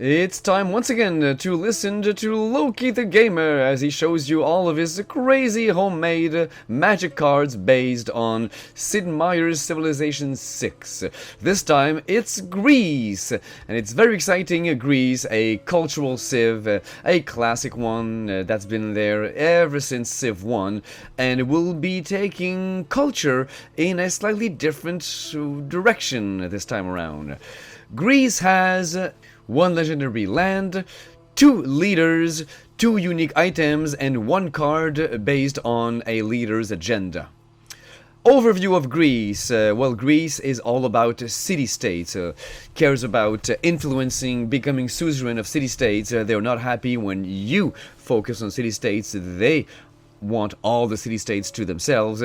It's time once again to listen to Loki the Gamer as he shows you all of his crazy homemade magic cards based on Sid Meier's Civilization 6. This time it's Greece, and it's very exciting. Greece, a cultural civ, a classic one that's been there ever since Civ 1, and will be taking culture in a slightly different direction this time around. Greece has one legendary land, 2 leaders, 2 unique items, and 1 card based on a leader's agenda. Overview of Greece. Greece is all about city-states, cares about influencing, becoming suzerain of city-states. They're not happy when you focus on city-states. They want all the city-states to themselves.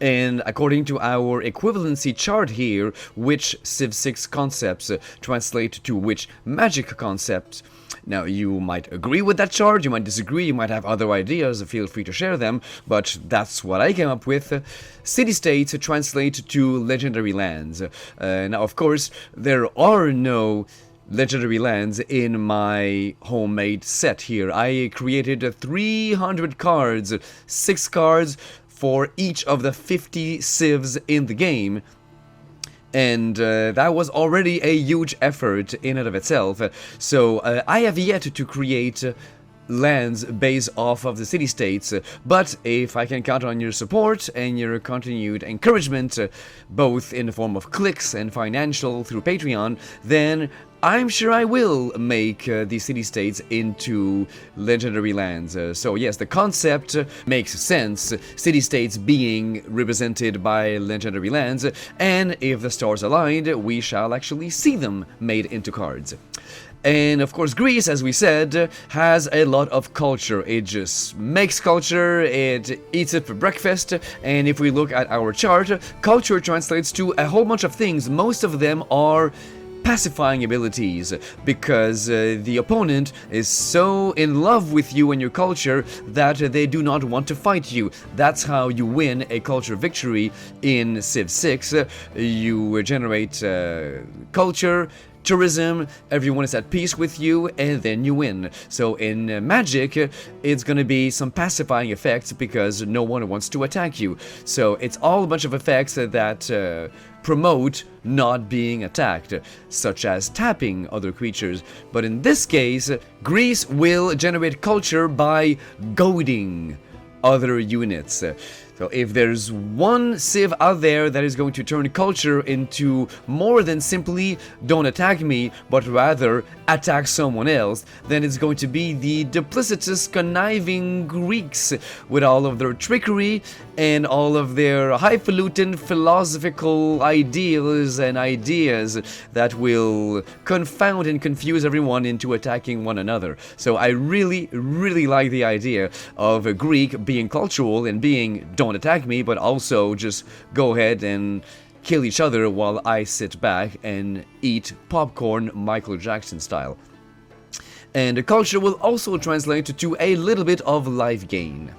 And according to our equivalency chart here, which Civ 6 concepts translate to which magic concepts. Now, you might agree with that chart, you might disagree, you might have other ideas, feel free to share them, but that's what I came up with. City-states translate to legendary lands. Now, of course, there are no legendary lands in my homemade set here. I created 300 cards, 6 cards for each of the 50 civs in the game, and that was already a huge effort in and of itself. So I have yet to create lands based off of the city-states, but if I can count on your support and your continued encouragement, both in the form of clicks and financial through Patreon, then I'm sure I will make these city-states into legendary lands. So yes, the concept makes sense, city-states being represented by legendary lands, and if the stars aligned, we shall actually see them made into cards. And of course, Greece, as we said, has a lot of culture. It just makes culture, it eats it for breakfast, and if we look at our chart, culture translates to a whole bunch of things. Most of them are pacifying abilities, because the opponent is so in love with you and your culture that they do not want to fight you. That's how you win a culture victory in Civ 6. You generate culture, tourism, everyone is at peace with you, and then you win. So in Magic, it's gonna be some pacifying effects because no one wants to attack you. So it's all a bunch of effects that promote not being attacked, such as tapping other creatures. But in this case, Greece will generate culture by goading other units. So if there's one civ out there that is going to turn culture into more than simply don't attack me, but rather attack someone else, then it's going to be the duplicitous, conniving Greeks with all of their trickery and all of their highfalutin philosophical ideals and ideas that will confound and confuse everyone into attacking one another. So I really like the idea of a Greek being cultural and being don't attack me, but also just go ahead and kill each other while I sit back and eat popcorn Michael Jackson style. And the culture will also translate to a little bit of life gain.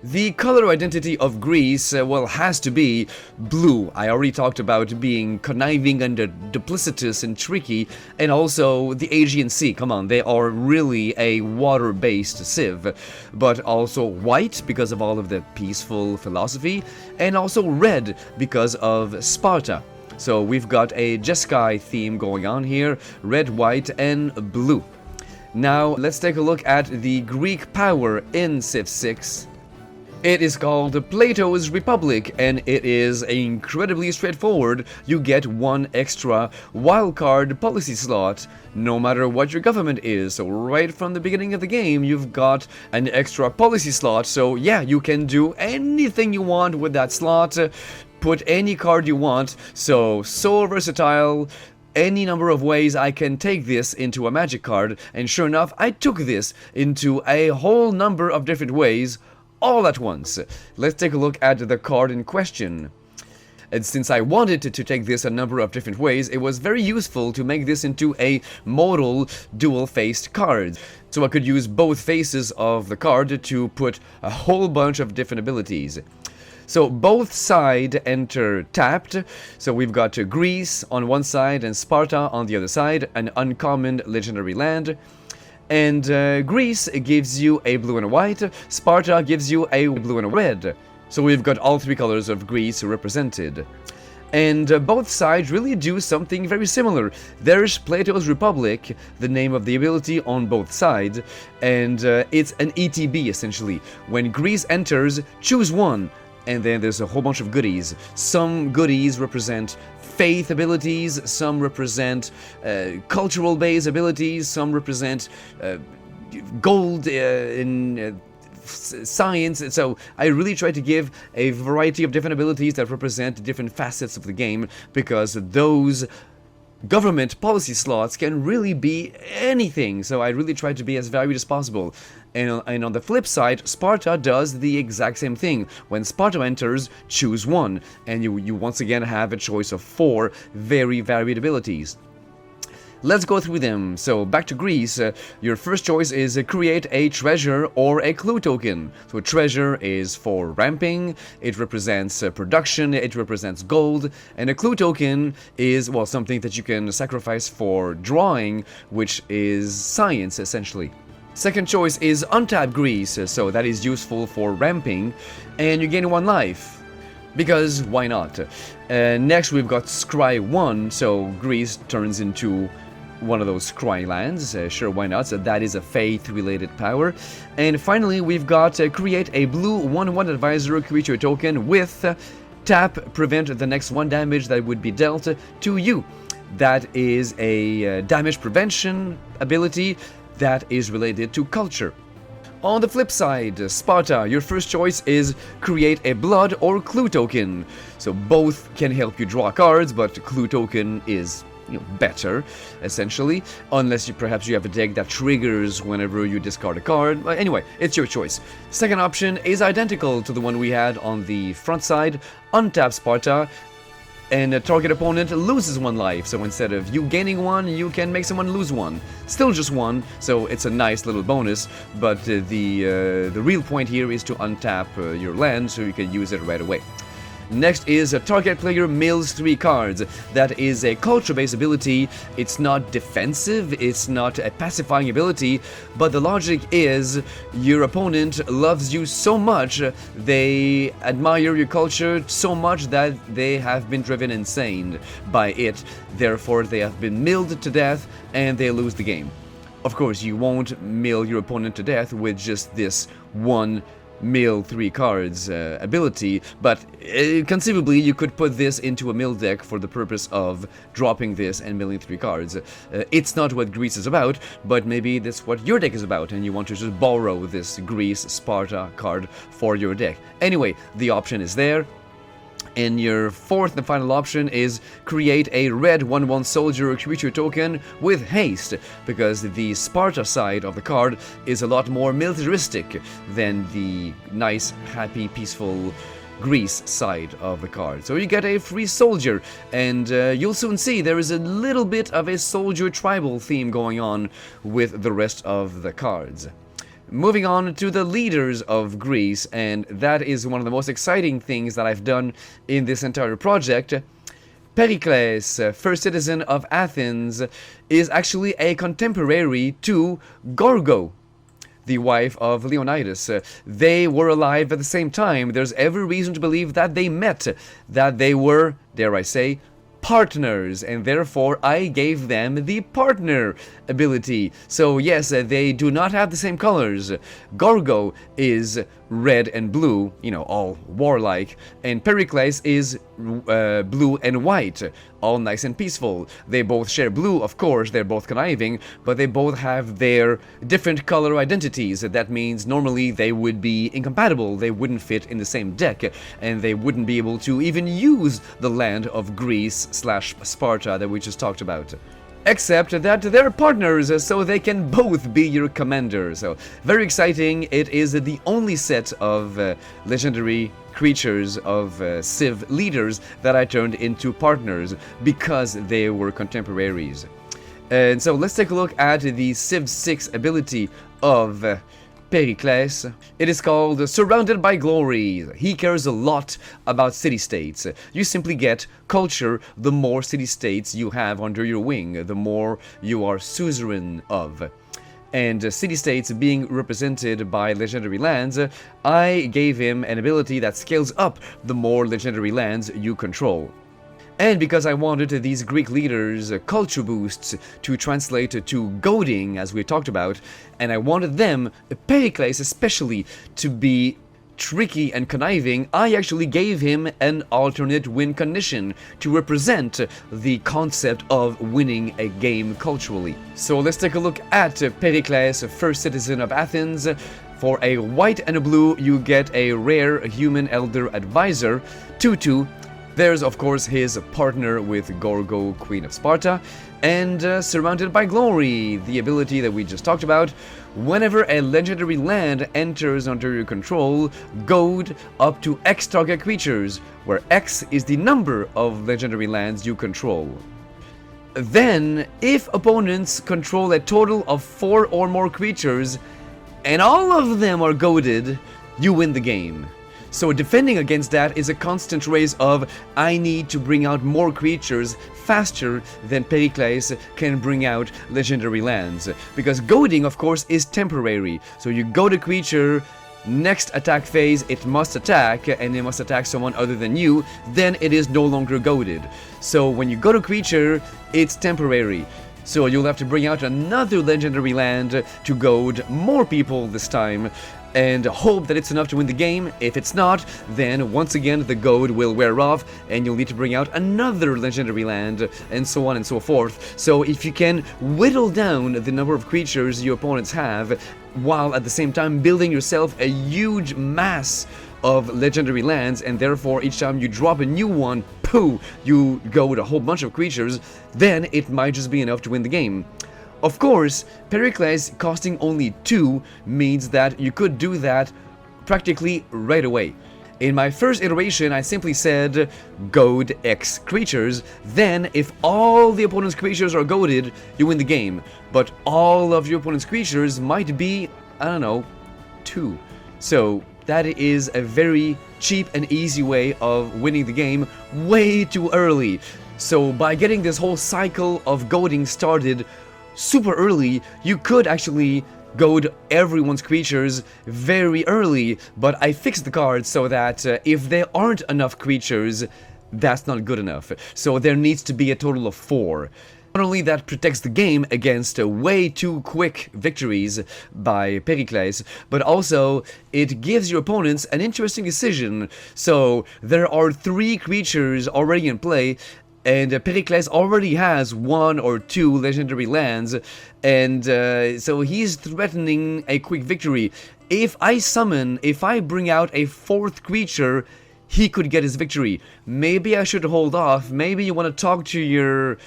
The color identity of Greece, has to be blue. I already talked about being conniving and duplicitous and tricky, and also the Aegean Sea. Come on, they are really a water-based civ. But also white because of all of the peaceful philosophy, and also red because of Sparta. So we've got a Jeskai theme going on here, red, white, and blue. Now let's take a look at the Greek power in Civ 6. It is called Plato's Republic, and it is incredibly straightforward. You get 1 extra wildcard policy slot, no matter what your government is. So right from the beginning of the game, you've got an extra policy slot. So yeah, you can do anything you want with that slot, put any card you want. So versatile. Any number of ways I can take this into a magic card, and sure enough, I took this into a whole number of different ways, all at once. Let's take a look at the card in question. And since I wanted to take this a number of different ways, it was very useful to make this into a modal dual-faced card. So I could use both faces of the card to put a whole bunch of different abilities. So both sides enter tapped. So we've got Greece on one side and Sparta on the other side, an uncommon legendary land. And Greece gives you a blue and a white, Sparta gives you a blue and a red. So we've got all three colors of Greece represented. And both sides really do something very similar. There's Plato's Republic, the name of the ability on both sides, and it's an ETB essentially. When Greece enters, choose one, and then there's a whole bunch of goodies. Some goodies represent faith abilities, some represent cultural-based abilities, some represent gold in science. So I really try to give a variety of different abilities that represent different facets of the game, because those government policy slots can really be anything, so I really try to be as varied as possible. And on the flip side, Sparta does the exact same thing. When Sparta enters, choose one, and you once again have a choice of 4 very varied abilities. Let's go through them. So back to Greece, your first choice is create a treasure or a clue token. So a treasure is for ramping, it represents production, it represents gold, and a clue token is, well, something that you can sacrifice for drawing, which is science essentially. Second choice is untap Greece, so that is useful for ramping, and you gain 1 life. Because why not? Next we've got Scry 1, so Greece turns into one of those scry lands, sure, why not? So that is a faith-related power. And finally, we've got create a blue 1/1 advisor creature token with tap, prevent the next 1 damage that would be dealt to you. That is a damage prevention ability that is related to culture. On the flip side, Sparta, your first choice is create a blood or clue token. So both can help you draw cards, but clue token is better, essentially, unless perhaps you have a deck that triggers whenever you discard a card. But anyway, it's your choice. Second option is identical to the one we had on the front side. Untap Sparta, and a target opponent loses 1 life. So instead of you gaining 1, you can make someone lose 1. Still just 1, so it's a nice little bonus, but the real point here is to untap your land so you can use it right away. Next is a target player mills 3 cards. That is a culture-based ability. It's not defensive, it's not a pacifying ability, but the logic is your opponent loves you so much, they admire your culture so much that they have been driven insane by it. Therefore, they have been milled to death and they lose the game. Of course, you won't mill your opponent to death with just this one mill 3 cards ability, but conceivably you could put this into a mill deck for the purpose of dropping this and milling 3 cards. It's not what Greece is about, but maybe that's what your deck is about, and you want to just borrow this Greece Sparta card for your deck. Anyway, the option is there. And your fourth and final option is create a red 1/1 soldier creature token with haste, because the Sparta side of the card is a lot more militaristic than the nice, happy, peaceful Greece side of the card. So you get a free soldier, and you'll soon see there is a little bit of a soldier tribal theme going on with the rest of the cards. Moving on to the leaders of Greece, and that is one of the most exciting things that I've done in this entire project. Pericles, first citizen of Athens, is actually a contemporary to Gorgo, the wife of Leonidas. They were alive at the same time. There's every reason to believe that they met, that they were, dare I say, partners, and therefore I gave them the partner ability. So yes, they do not have the same colors. Gorgo is red and blue, all warlike, and Pericles is blue and white, all nice and peaceful. They both share blue, of course, they're both conniving, but they both have their different color identities. That means normally they would be incompatible, they wouldn't fit in the same deck, and they wouldn't be able to even use the land of Greece/Sparta that we just talked about. Except that they're partners, so they can both be your commander. So, very exciting. It is the only set of legendary creatures of Civ leaders that I turned into partners, because they were contemporaries. And so, let's take a look at the Civ 6 ability of Pericles. It is called Surrounded by Glory. He cares a lot about city-states. You simply get culture the more city-states you have under your wing, the more you are suzerain of. And city-states being represented by legendary lands, I gave him an ability that scales up the more legendary lands you control. And because I wanted these Greek leaders' culture boosts to translate to goading, as we talked about, and I wanted them, Pericles especially, to be tricky and conniving, I actually gave him an alternate win condition to represent the concept of winning a game culturally. So let's take a look at Pericles, first citizen of Athens. For a white and a blue, you get a rare human elder advisor, 2/2. There's, of course, his partner with Gorgo, Queen of Sparta, and Surrounded by Glory, the ability that we just talked about. Whenever a legendary land enters under your control, goad up to X target creatures, where X is the number of legendary lands you control. Then, if opponents control a total of 4 or more creatures, and all of them are goaded, you win the game. So defending against that is a constant race of, I need to bring out more creatures faster than Pericles can bring out legendary lands. Because goading, of course, is temporary. So you goad a creature, next attack phase it must attack, and it must attack someone other than you, then it is no longer goaded. So when you goad a creature, it's temporary. So you'll have to bring out another legendary land to goad more people this time, and hope that it's enough to win the game. If it's not, then once again the goad will wear off and you'll need to bring out another legendary land, and so on and so forth. So if you can whittle down the number of creatures your opponents have, while at the same time building yourself a huge mass of legendary lands, and therefore each time you drop a new one, pooh, you goad a whole bunch of creatures, then it might just be enough to win the game. Of course, Pericles costing only 2 means that you could do that practically right away. In my first iteration, I simply said, goad X creatures, then if all the opponent's creatures are goaded, you win the game. But all of your opponent's creatures might be, I don't know, 2. So that is a very cheap and easy way of winning the game way too early. So by getting this whole cycle of goading started super early, you could actually goad everyone's creatures very early, but I fixed the cards so that if there aren't enough creatures, that's not good enough. So there needs to be a total of 4. Not only that protects the game against way too quick victories by Pericles, but also it gives your opponents an interesting decision. So there are 3 creatures already in play, and Pericles already has 1 or 2 legendary lands, and so he's threatening a quick victory. If I bring out a 4th creature, he could get his victory. Maybe I should hold off. Maybe you want to talk to your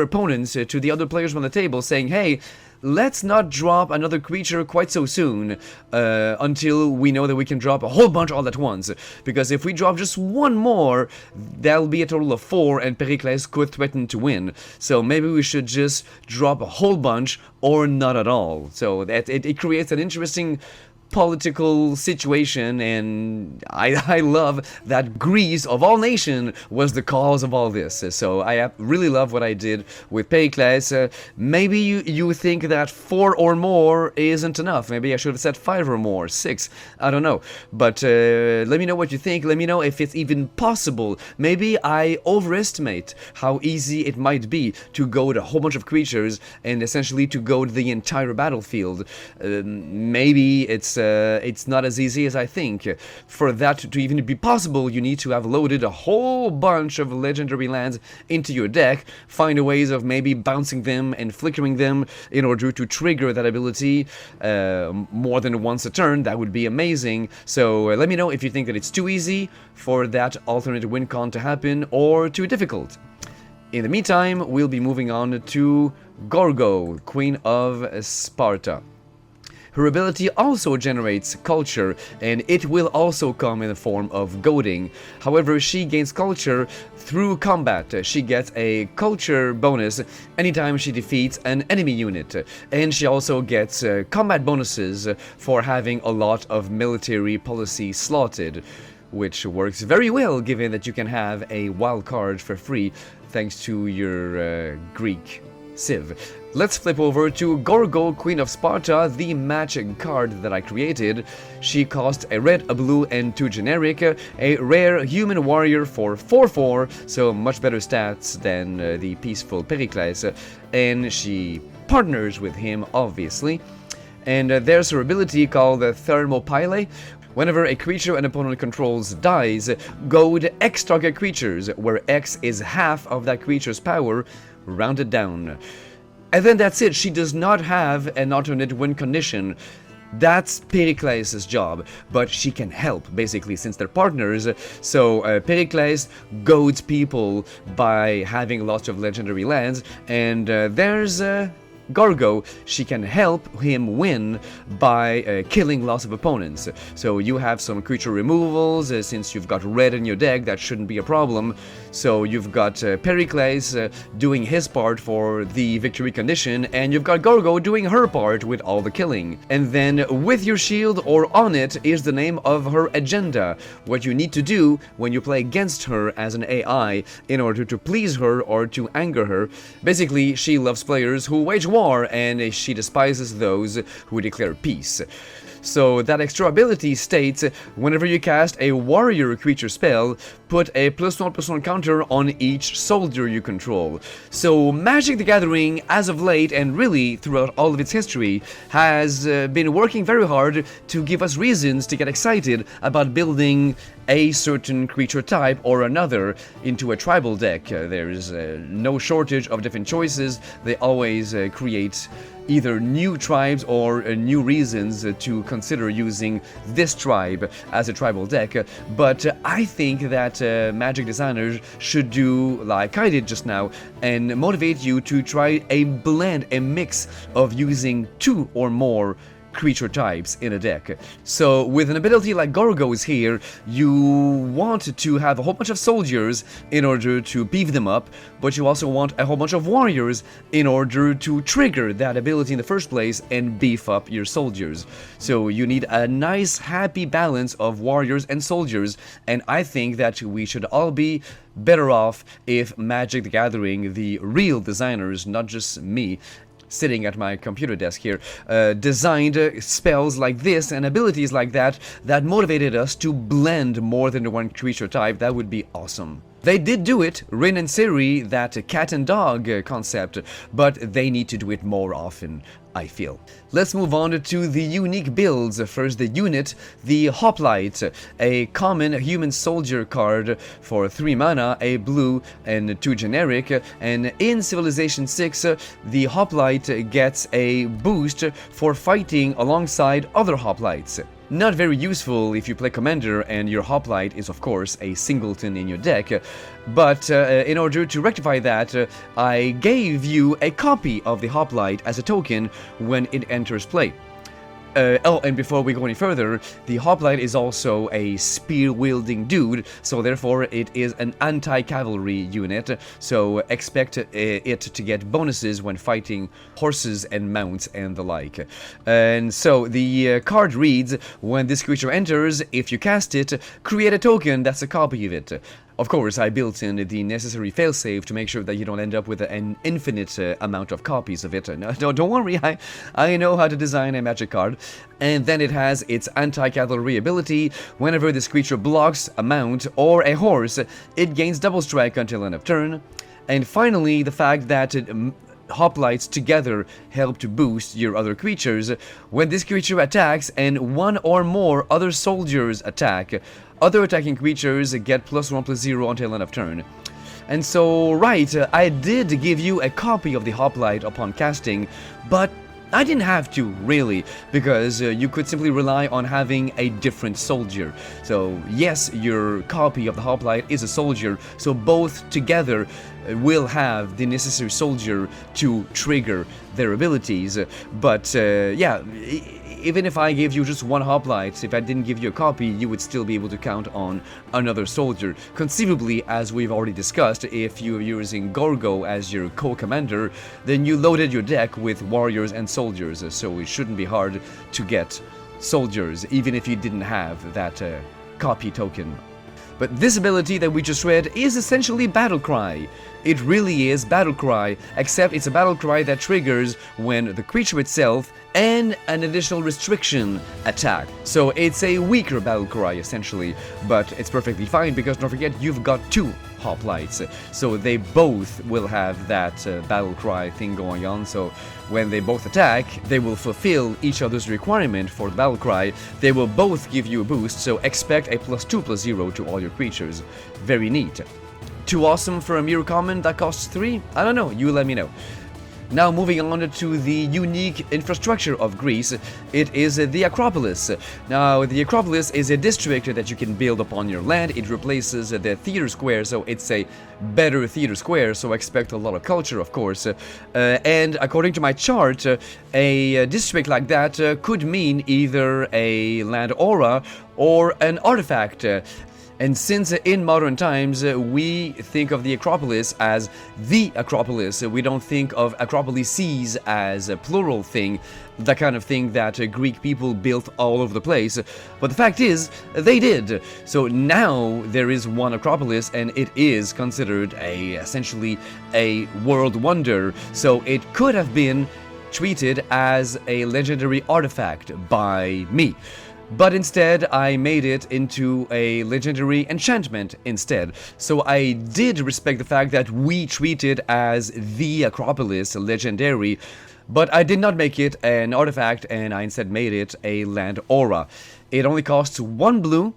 opponents, to the other players on the table, saying, hey, let's not drop another creature quite so soon until we know that we can drop a whole bunch all at once. Because if we drop just 1 more, that'll be a total of 4, and Pericles could threaten to win. So maybe we should just drop a whole bunch or not at all. So that it creates an interesting political situation, and I love that Greece, of all nations, was the cause of all this. So I really love what I did with Pericles. Maybe you think that 4 or more isn't enough. Maybe I should have said 5 or more, 6. I don't know. But let me know what you think. Let me know if it's even possible. Maybe I overestimate how easy it might be to goad a whole bunch of creatures and essentially to goad the entire battlefield. Maybe it's not as easy as I think. For that to even be possible, you need to have loaded a whole bunch of legendary lands into your deck, find ways of maybe bouncing them and flickering them in order to trigger that ability more than once a turn. That would be amazing. So let me know if you think that it's too easy for that alternate win con to happen or too difficult. In the meantime, we'll be moving on to Gorgo, Queen of Sparta. Her ability also generates culture, and it will also come in the form of goading. However, she gains culture through combat. She gets a culture bonus anytime she defeats an enemy unit, and she also gets combat bonuses for having a lot of military policy slotted, which works very well given that you can have a wild card for free thanks to your Greek Civ. Let's flip over to Gorgo, Queen of Sparta, the magic card that I created. She cost a red, a blue, and 2 generic, a rare human warrior for 4/4, so much better stats than the peaceful Pericles, and she partners with him, obviously. And there's her ability called Thermopyle. Whenever a creature an opponent controls dies, goad X target creatures, where X is half of that creature's power, rounded down. And then that's it. She does not have an alternate win condition. That's Pericles' job, but she can help, basically, since they're partners. So Pericles goads people by having lots of legendary lands, and there's Gorgo. She can help him win by killing lots of opponents. So you have some creature removals, since you've got red in your deck, that shouldn't be a problem. So you've got Pericles doing his part for the victory condition, and you've got Gorgo doing her part with all the killing. And then with your shield or on it is the name of her agenda, what you need to do when you play against her as an AI in order to please her or to anger her. Basically, she loves players who wage war, and she despises those who declare peace. So that extra ability states, whenever you cast a warrior creature spell, put a +1/+1 counter on each soldier you control. So Magic the Gathering, as of late, and really throughout all of its history, has been working very hard to give us reasons to get excited about building a certain creature type or another into a tribal deck. There's no shortage of different choices. They always create either new tribes or new reasons to consider using this tribe as a tribal deck. But I think that Magic designers should do like I did just now and motivate you to try a blend, a mix of using 2 or more creature types in a deck. So with an ability like Gorgo's here, you want to have a whole bunch of soldiers in order to beef them up, but you also want a whole bunch of warriors in order to trigger that ability in the first place and beef up your soldiers. So you need a nice happy balance of warriors and soldiers, and I think that we should all be better off if Magic the Gathering, the real designers, not just me, sitting at my computer desk here, designed spells like this and abilities like that that motivated us to blend more than one creature type. That would be awesome. They did do it, Rin and Siri, that cat and dog concept, but they need to do it more often, I feel. Let's move on to the unique builds. First, the unit, the Hoplite, a common human soldier card for 3 mana, a blue and 2 generic, and in Civilization 6, the Hoplite gets a boost for fighting alongside other Hoplites. Not very useful if you play Commander and your Hoplite is of course a singleton in your deck, but in order to rectify that, I gave you a copy of the Hoplite as a token when it enters play. Oh, and before we go any further, the Hoplite is also a spear-wielding dude, so therefore it is an anti-cavalry unit, so expect it to get bonuses when fighting horses and mounts and the like. And so the card reads, when this creature enters, if you cast it, create a token that's a copy of it. Of course, I built in the necessary failsafe to make sure that you don't end up with an infinite amount of copies of it. No, don't worry, I know how to design a magic card. And then it has its anti-cavalry ability. Whenever this creature blocks a mount or a horse, it gains double strike until end of turn. And finally, the fact that Hoplites together help to boost your other creatures. When this creature attacks and 1 or more other soldiers attack, other attacking creatures get +1/+0 until end of turn. And so, right, I did give you a copy of the Hoplite upon casting, but I didn't have to, really, because you could simply rely on having a different soldier. So, yes, your copy of the Hoplite is a soldier, so both together will have the necessary soldier to trigger their abilities. But yeah, even if I gave you just one hoplite, if I didn't give you a copy, you would still be able to count on another soldier. Conceivably, as we've already discussed, if you're using Gorgo as your co-commander, then you loaded your deck with warriors and soldiers, so it shouldn't be hard to get soldiers, even if you didn't have that copy token. But this ability that we just read is essentially Battle Cry. It really is Battle Cry, except it's a Battle Cry that triggers when the creature itself and an additional restriction attack. So it's a weaker Battle Cry, essentially, but it's perfectly fine because don't forget, you've got 2 hoplites, so they both will have that Battle Cry thing going on. So when they both attack, they will fulfill each other's requirement for the Battle Cry. They will both give you a boost, so expect a +2/+0 to all your creatures. Very neat. Too awesome for a mere common that costs 3? I don't know, you let me know. Now moving on to the unique infrastructure of Greece, it is the Acropolis. Now the Acropolis is a district that you can build upon your land. It replaces the theater square, so it's a better theater square, so expect a lot of culture, of course. And according to my chart, a district like that could mean either a land aura or an artifact. And since in modern times we think of the Acropolis as the Acropolis, we don't think of Acropolises as a plural thing, the kind of thing that Greek people built all over the place. But the fact is, they did. So now there is one Acropolis, and it is considered essentially a world wonder. So it could have been treated as a legendary artifact by me. But instead, I made it into a legendary enchantment instead. So I did respect the fact that we treat it as the Acropolis legendary, but I did not make it an artifact, and I instead made it a land aura. It only costs 1 blue.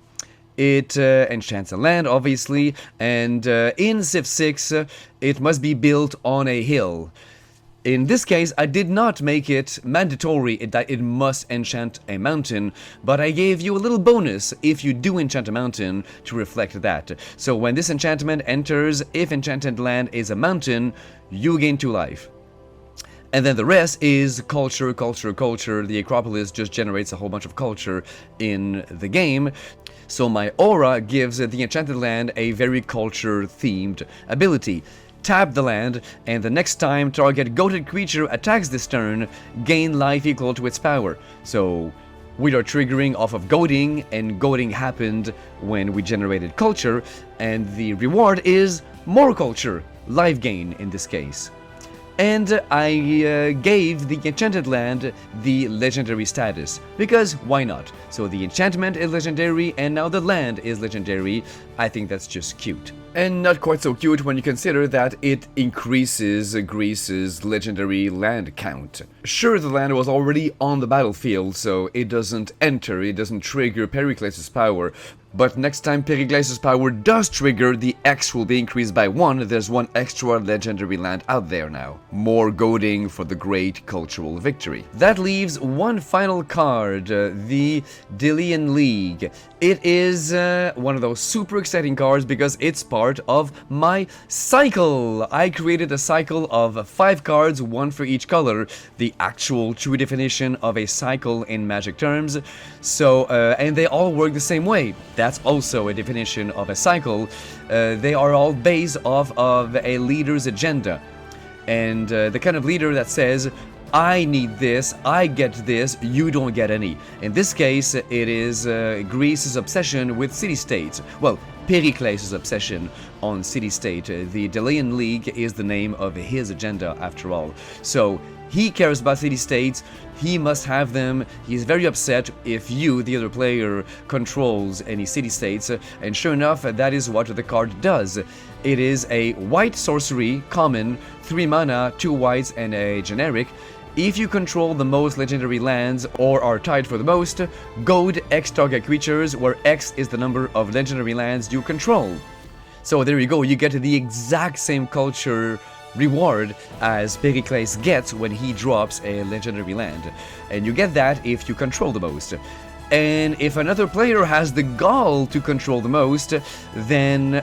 It enchants a land, obviously, and in Civ 6, it must be built on a hill. In this case, I did not make it mandatory that it must enchant a mountain, but I gave you a little bonus if you do enchant a mountain to reflect that. So when this enchantment enters, if enchanted land is a mountain, you gain 2 life. And then the rest is culture, culture, culture. The Acropolis just generates a whole bunch of culture in the game. So my aura gives the enchanted land a very culture-themed ability. Tap the land, and the next time target goated creature attacks this turn, gain life equal to its power. So we are triggering off of goading, and goading happened when we generated culture, and the reward is more culture, life gain in this case. And I gave the enchanted land the legendary status, because why not? So the enchantment is legendary, and now the land is legendary. I think that's just cute. And not quite so cute when you consider that it increases Greece's legendary land count. Sure, the land was already on the battlefield, so it doesn't trigger Pericles' power. But next time Pericles' power does trigger, the X will be increased by 1. There's 1 extra legendary land out there now. More goading for the great cultural victory. That leaves one final card, the Delian League. It is one of those super exciting cards because it's part of my cycle. I created a cycle of 5 cards, 1 for each color, the actual true definition of a cycle in Magic terms. So, and they all work the same way. That's also a definition of a cycle. They are all based off of a leader's agenda. And the kind of leader that says, I need this, I get this, you don't get any. In this case, it is Greece's obsession with city-states. Well, Pericles' obsession on city-state. The Delian League is the name of his agenda, after all. So, he cares about city-states, he must have them, he's very upset if you, the other player, controls any city-states, and sure enough, that is what the card does. It is a white sorcery, common, 3 mana, 2 whites, and a generic. If you control the most legendary lands, or are tied for the most, goad X target creatures, where X is the number of legendary lands you control. So there you go, you get the exact same culture reward as Pericles gets when he drops a legendary land. And you get that if you control the most. And if another player has the gall to control the most, then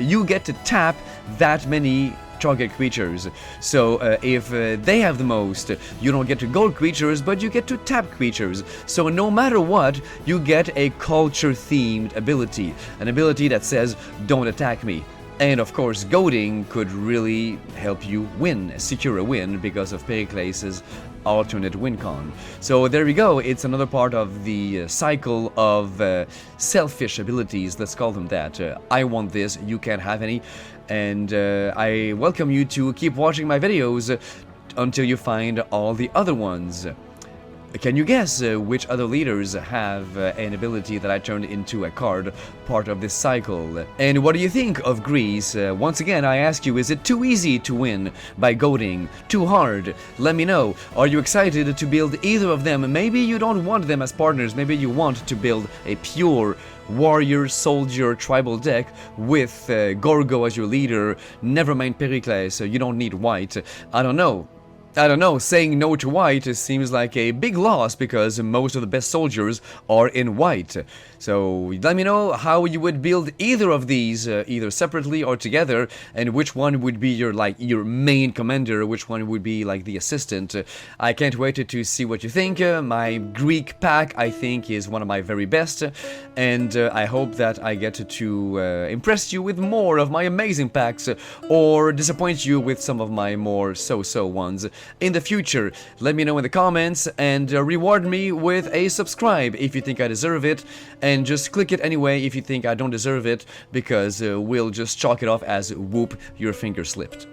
you get to tap that many target creatures. So if they have the most, you don't get to gold creatures, but you get to tap creatures. So no matter what, you get a culture-themed ability. An ability that says, don't attack me. And of course, goading could really help you win, secure a win, because of Pericles' alternate win con. So there we go, it's another part of the cycle of selfish abilities, let's call them that. I want this, you can't have any, and I welcome you to keep watching my videos until you find all the other ones. Can you guess which other leaders have an ability that I turned into a card, part of this cycle? And what do you think of Greece? Once again, I ask you, is it too easy to win by goading? Too hard? Let me know. Are you excited to build either of them? Maybe you don't want them as partners, maybe you want to build a pure warrior, soldier, tribal deck with Gorgo as your leader, never mind Pericles, so you don't need white. I don't know, saying no to white seems like a big loss because most of the best soldiers are in white. So let me know how you would build either of these, either separately or together, and which one would be your main commander, which one would be like the assistant. I can't wait to see what you think. My Greek pack, I think, is one of my very best, and I hope that I get to impress you with more of my amazing packs, or disappoint you with some of my more so-so ones in the future. Let me know in the comments, and reward me with a subscribe if you think I deserve it, and just click it anyway if you think I don't deserve it, because we'll just chalk it off as whoop, your finger slipped.